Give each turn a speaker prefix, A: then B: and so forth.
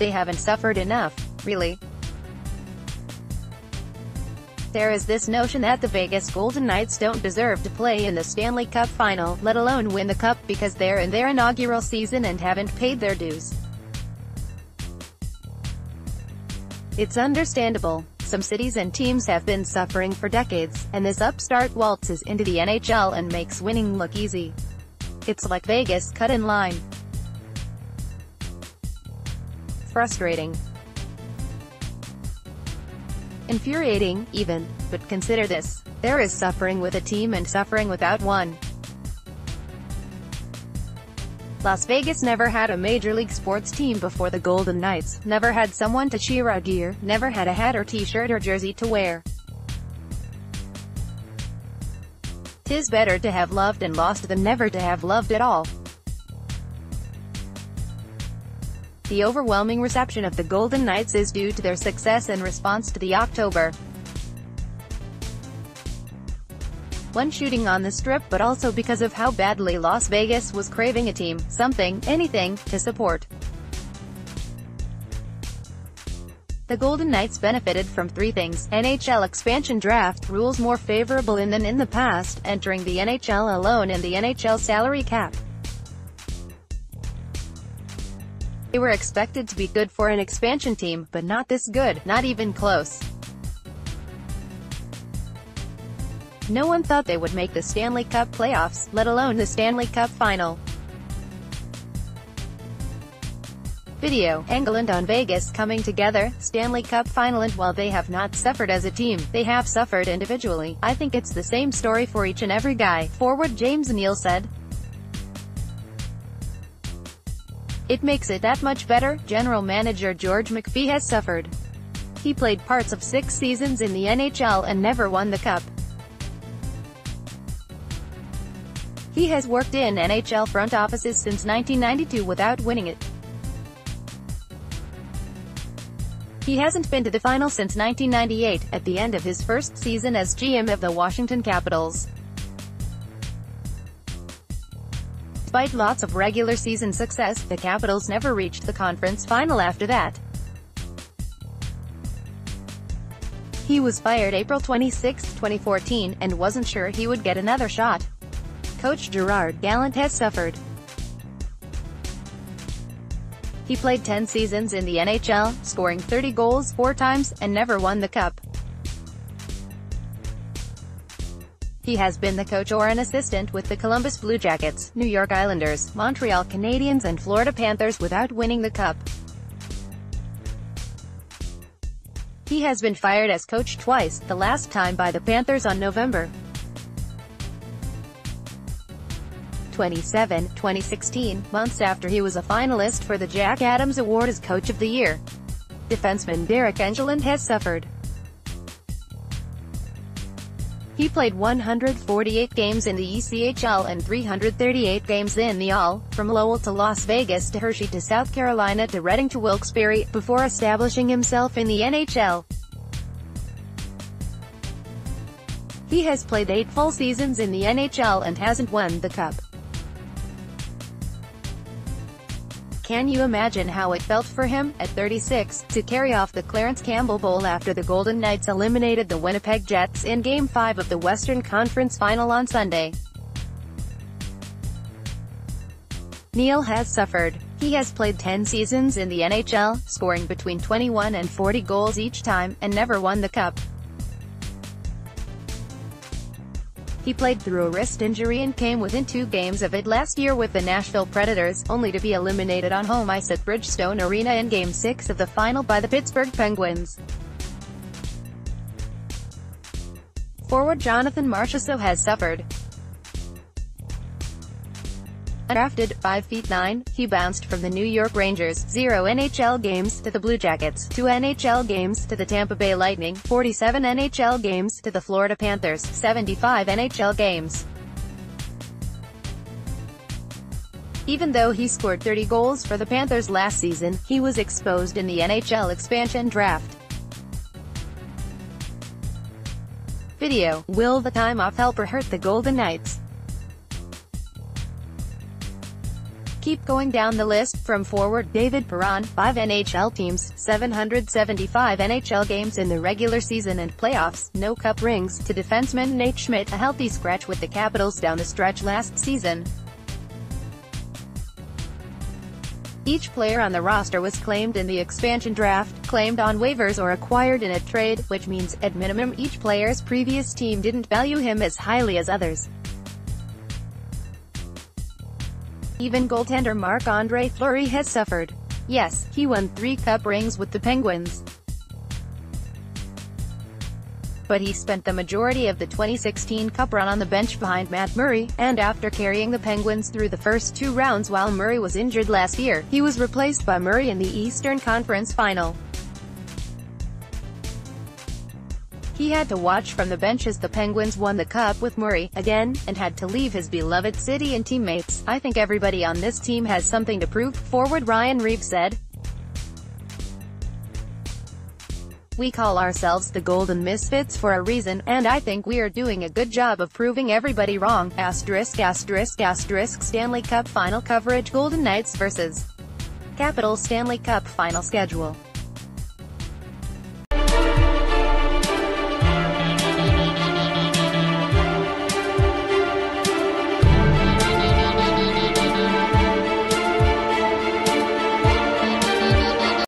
A: They haven't suffered enough, really. There is this notion that the Vegas Golden Knights don't deserve to play in the Stanley Cup final, let alone win the cup, because they're in their inaugural season and haven't paid their dues. It's understandable. Some cities and teams have been suffering for decades, and this upstart waltzes into the NHL and makes winning look easy. It's like Vegas cut in line. Frustrating. Infuriating, even. But consider this. There is suffering with a team and suffering without one. Las Vegas never had a Major League sports team before the Golden Knights, never had someone to cheer our gear, never had a hat or t-shirt or jersey to wear. 'Tis better to have loved and lost than never to have loved at all. The overwhelming reception of the Golden Knights is due to their success and response to the October 1 shooting on the Strip, but also because of how badly Las Vegas was craving a team, something, anything, to support. The Golden Knights benefited from three things: NHL expansion draft, rules more favorable than in the past, entering the NHL alone, and the NHL salary cap. They were expected to be good for an expansion team, but not this good, not even close. No one thought they would make the Stanley Cup playoffs, let alone the Stanley Cup final. Video, England on Vegas coming together, Stanley Cup final. And while they have not suffered as a team, they have suffered individually. I think it's the same story for each and every guy, forward James Neal said. It makes it that much better. General manager George McPhee has suffered. He played parts of 6 seasons in the NHL and never won the cup. He has worked in NHL front offices since 1992 without winning it. He hasn't been to the final since 1998, at the end of his first season as GM of the Washington Capitals. Despite lots of regular season success, the Capitals never reached the conference final after that. He was fired April 26, 2014, and wasn't sure he would get another shot. Coach Gerard Gallant has suffered. He played 10 seasons in the NHL, scoring 30 goals 4 times, and never won the cup. He has been the coach or an assistant with the Columbus Blue Jackets, New York Islanders, Montreal Canadiens and Florida Panthers without winning the cup. He has been fired as coach twice, the last time by the Panthers on November 27, 2016, months after he was a finalist for the Jack Adams Award as Coach of the Year. Defenseman Derek Engelland has suffered. He played 148 games in the ECHL and 338 games in the AHL, from Lowell to Las Vegas to Hershey to South Carolina to Reading to Wilkes-Barre, before establishing himself in the NHL. He has played 8 full seasons in the NHL and hasn't won the cup. Can you imagine how it felt for him, at 36, to carry off the Clarence Campbell Bowl after the Golden Knights eliminated the Winnipeg Jets in Game 5 of the Western Conference Final on Sunday? Neal has suffered. He has played 10 seasons in the NHL, scoring between 21 and 40 goals each time, and never won the cup. He played through a wrist injury and came within 2 games of it last year with the Nashville Predators, only to be eliminated on home ice at Bridgestone Arena in Game 6 of the final by the Pittsburgh Penguins. Forward Jonathan Marchessault has suffered. Undrafted, 5'9", he bounced from the New York Rangers, 0 NHL games, to the Blue Jackets, 2 NHL games, to the Tampa Bay Lightning, 47 NHL games, to the Florida Panthers, 75 NHL games. Even though he scored 30 goals for the Panthers last season, he was exposed in the NHL expansion draft. Video, will the time off help or hurt the Golden Knights? Keep going down the list, from forward David Perron, 5 NHL teams, 775 NHL games in the regular season and playoffs, no cup rings, to defenseman Nate Schmidt, a healthy scratch with the Capitals down the stretch last season. Each player on the roster was claimed in the expansion draft, claimed on waivers or acquired in a trade, which means, at minimum, each player's previous team didn't value him as highly as others. Even goaltender Marc-Andre Fleury has suffered. Yes, he won 3 cup rings with the Penguins, but he spent the majority of the 2016 Cup run on the bench behind Matt Murray, and after carrying the Penguins through the first 2 rounds while Murray was injured last year, he was replaced by Murray in the Eastern Conference Final. He had to watch from the bench as the Penguins won the Cup with Murray, again, and had to leave his beloved city and teammates. "I think everybody on this team has something to prove," forward Ryan Reaves said. "We call ourselves the Golden Misfits for a reason, and I think we are doing a good job of proving everybody wrong." Stanley Cup Final coverage: Golden Knights vs. Capitals Stanley Cup Final schedule.